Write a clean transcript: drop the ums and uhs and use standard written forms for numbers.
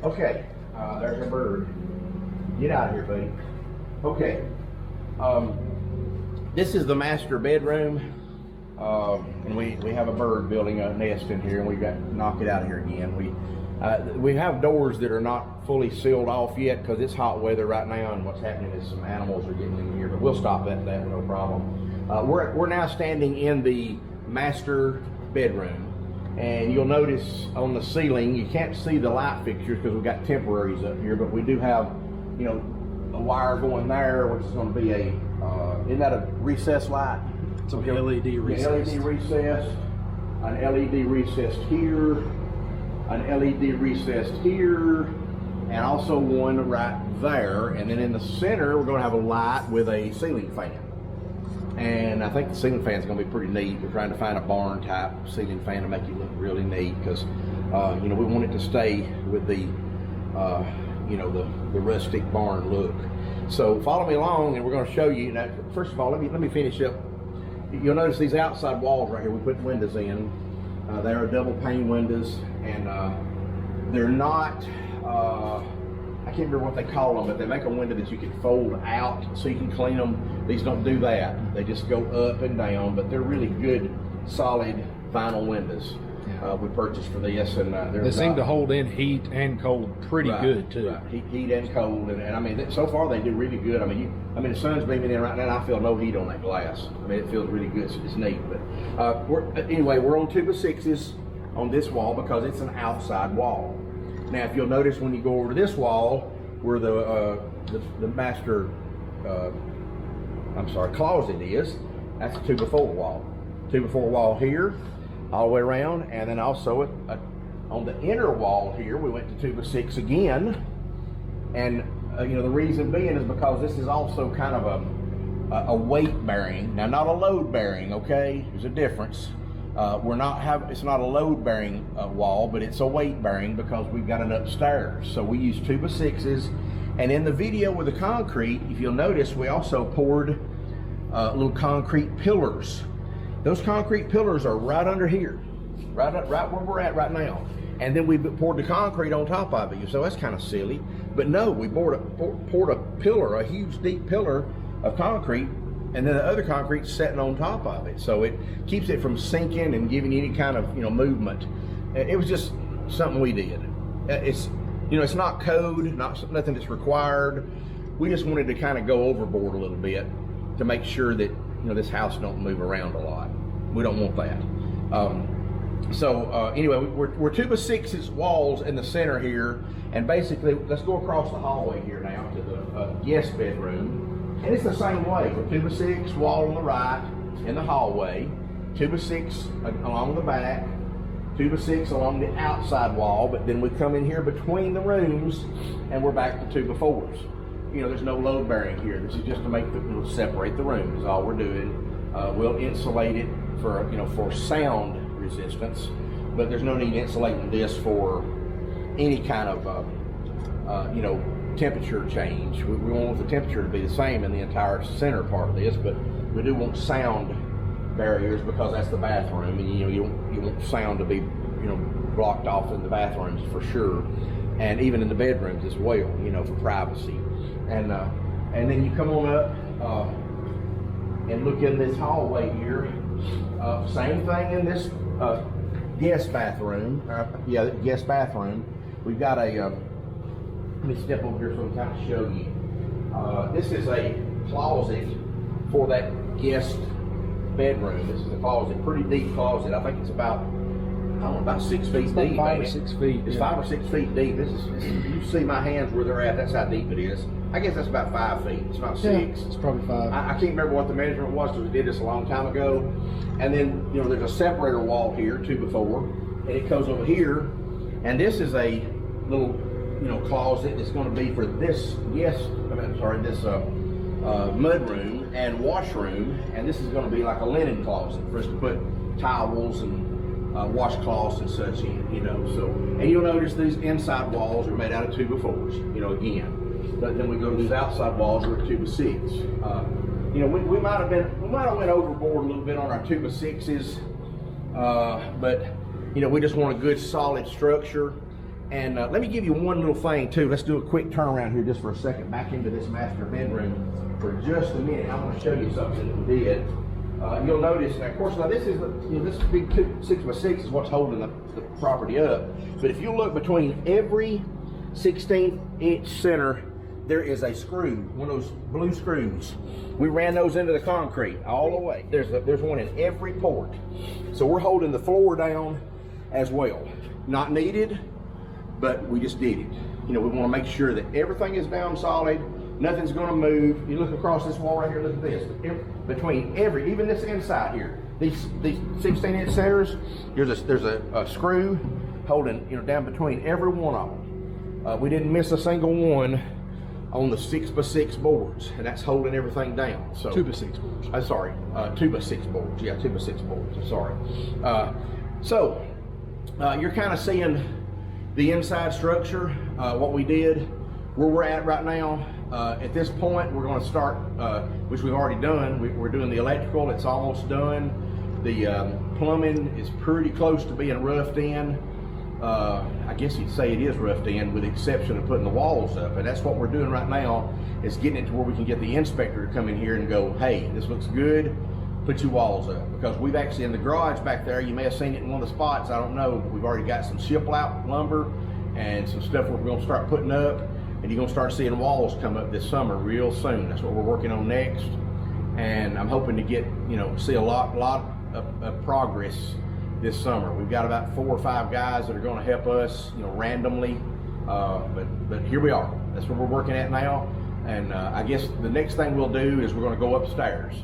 Okay, there's a bird. Get out of here, buddy. Okay, this is the master bedroom, and we have a bird building a nest in here, and we got to knock it out of here again. We have doors that are not fully sealed off yet because it's hot weather right now, and what's happening is some animals are getting in here, but we'll stop that no problem. We're now standing in the master bedroom. And you'll notice on the ceiling, you can't see the light fixtures because we've got temporaries up here, but we do have, you know, a wire going there, which is going to be a, isn't that a recessed light? It's an LED recessed. LED recessed, an LED recessed here, an LED recessed here, and also one right there. And then in the center, we're going to have a light with a ceiling fan. And I think the ceiling fan is going to be pretty neat. We're trying to find a barn type ceiling fan to make it look really neat because, you know, we want it to stay with the, you know, the rustic barn look. So follow me along, and we're going to show you. Now, first of all, let me finish up. You'll notice these outside walls right here. We put windows in. They are double pane windows, and they're not. I can't remember what they call them, but they make a window that you can fold out so you can clean them. These don't do that. They just go up and down, but they're really good, solid vinyl windows. Yeah. We purchased for this, and they seem to hold in heat and cold pretty good too. Right. Heat and cold, and I mean, so far they do really good. I mean, the sun's beaming in right now, and I feel no heat on that glass. I mean, it feels really good. So it's neat. But anyway, we're on 2x6s on this wall because it's an outside wall. Now, if you'll notice when you go over to this wall, where the master, closet is, that's a 2x4 wall. 2x4 wall here, all the way around, and then also on the inner wall here, we went to 2x6 again. And you know, the reason being is because this is also kind of a weight bearing. Now, not a load bearing, okay? There's a difference. It's not a load bearing wall, but it's a weight bearing because we've got it upstairs. So we use 2x6s, and in the video with the concrete, if you'll notice, we also poured little concrete pillars. Those concrete pillars are right under here, right where we're at right now. And then we poured the concrete on top of it. So that's kind of silly, but no, we poured a pillar, a huge deep pillar of concrete, and then the other concrete setting on top of it, so it keeps it from sinking and giving you any kind of, you know, movement. It was just something we did. It's, you know, it's not code, nothing that's required. We just wanted to kind of go overboard a little bit to make sure that, you know, this house don't move around a lot. We don't want that. Anyway, we're 2x6 walls in the center here, and basically, let's go across the hallway here now to the guest bedroom. And it's the same way. We're 2x6 wall on the right in the hallway, 2x6 along the back, 2x6 along the outside wall, but then we come in here between the rooms and we're back to 2x4s. You know, there's no load bearing here. This is just to make separate the rooms is all we're doing. We'll insulate it for, you know, for sound resistance, but there's no need insulating this for any kind of, you know, temperature change. We want the temperature to be the same in the entire center part of this, but we do want sound barriers because that's the bathroom, and you know, you want sound to be, you know, blocked off in the bathrooms for sure, and even in the bedrooms as well, you know, for privacy. And then you come on up and look in this hallway here. Same thing in this guest bathroom. Guest bathroom. We've got a let me step over here so I can kind of show you. This is a closet for that guest bedroom. This is a closet, pretty deep closet. I think it's about, I don't know, about 6 feet About deep. 5 or ain't it? 6 feet. It's yeah. 5 or 6 feet deep. This is, you see my hands where they're at. That's how deep it is. I guess that's about 5 feet. It's not 6. It's probably 5. I can't remember what the measurement was because we did this a long time ago. And then, you know, there's a separator wall here, 2x4, and it goes over here. And this is a little, you know, closet that's going to be for this, this mud room and washroom. And this is going to be like a linen closet for us to put towels and washcloths and such in, you know. So, and you'll notice these inside walls are made out of 2x4s, you know, again. But then we go to these outside walls are 2x6. You know, we might have went overboard a little bit on our 2x6s, but you know, we just want a good solid structure. And let me give you one little thing too. Let's do a quick turnaround here just for a second, back into this master bedroom for just a minute. I want to show you something that we did. You'll notice, now, of course, now this is, you know, this big 6x6 is what's holding the property up. But if you look between every 16-inch center, there is a screw, one of those blue screws. We ran those into the concrete all the way. There's one in every port. So we're holding the floor down as well. Not needed, but we just did it. You know, we want to make sure that everything is down solid, nothing's going to move. You look across this wall right here, look at this. Between even this inside here, these 16-inch centers, there's a screw holding, you know, down between every one of them. We didn't miss a single one on the 6x6 boards, and that's holding everything down. So 2x6 boards. 2x6 boards. Yeah, 2x6 boards. I'm sorry. So you're kind of seeing the inside structure, what we did, where we're at right now. At this point, we're going to start, which we've already done. We're doing the electrical. It's almost done. The plumbing is pretty close to being roughed in. I guess you'd say it is roughed in, with the exception of putting the walls up. And that's what we're doing right now, is getting it to where we can get the inspector to come in here and go, hey, this looks good, put your walls up. Because we've actually, in the garage back there, you may have seen it in one of the spots, I don't know, but we've already got some shiplap lumber and some stuff we're going to start putting up, and you're going to start seeing walls come up this summer real soon. That's what we're working on next, and I'm hoping to get, you know, see a lot of progress this summer. We've got about 4 or 5 guys that are going to help us, you know, randomly, but here we are. That's what we're working at now, and I guess the next thing we'll do is we're going to go upstairs.